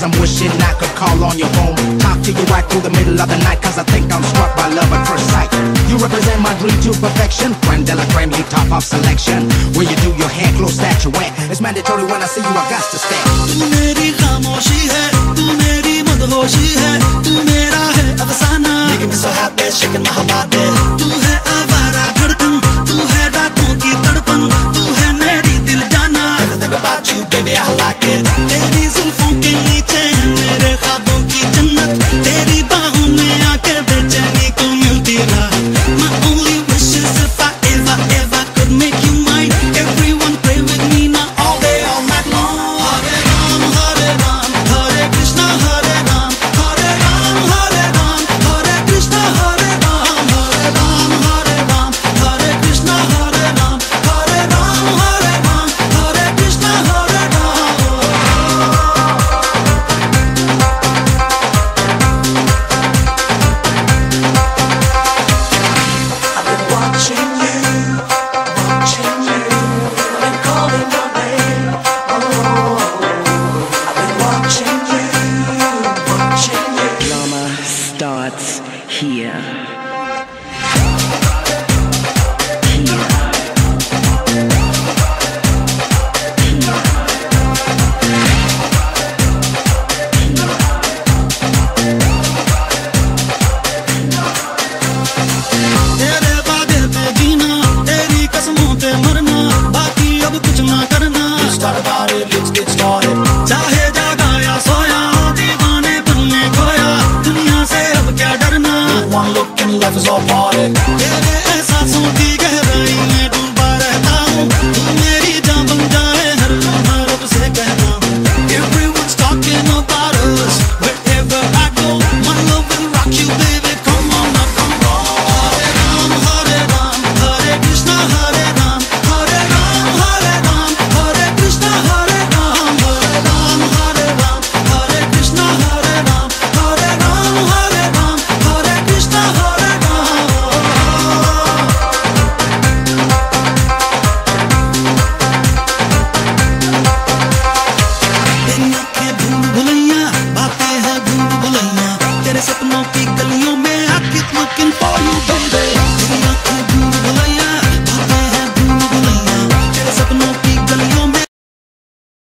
cause I'm wishing I could call on your phone. Talk to you right through the middle of the night, cause I think I'm struck by love at first sight. You represent my dream to perfection. Creme de la creme, you top of selection. Where you do your hair, close that you wear. It's mandatory when I see you, I got to stay. तू मेरी खामोशी है, तू मेरी मदहोशी है, तू मेरा है अफसाना. Making me so happy, shaking my body. तू है आवारा धड़कन, तू है रातों की तड़पन, तू है मेरी दिल जाना. Everything about you, baby, I like it. तेरी जुल्फों के नीचे है मेरे ख्वाबों की जन्नत. तेरी बाहों में आके बेचैनी को मिलती राहत. My only wish is if I ever could make you mine. Everyone pray with me now all day, all night long. Hare Ram, Hare Ram, Hare Krishna, Hare Ram, Hare Ram, Hare Ram, Hare Krishna, Hare Ram, Hare Ram, Hare Ram, Hare Krishna, Hare Ram, Hare Ram, Hare Ram, Hare Krishna, Hare Ram. I've been watching you, watching you. I've been calling your name. Oh, I've been watching you, watching you. Drama starts here. तेरे वादे पे जीना, तेरी कसमों पे मरना, बाकी अब कुछ ना करना. Let's get started. चाहे जागा या सोया, दीवाने बनने खोया, दुनिया से अब क्या डरना. One look and life is all party. तेरे एहसासों की गहराई में डूबा रहता हूँ. तू मेरी जान बन जाए हर लम्हा रब से कहता हूँ. Everyone's talking about us, wherever I go, my love will rock you, baby. Come on now, come on. Hare Ram, Hare Ram, Hare Krishna, Hare Ram, Hare Ram, Hare Ram, Hare Krishna, Hare Ram, Hare Ram, Hare Ram, Hare Krishna, Hare Ram, Hare Ram, Hare Ram, Hare Krishna, Hare Ram. तेरी आँखें भूल भुलैया, बातें हैं भूल भुलैया, तेरे सपनों की गलियों में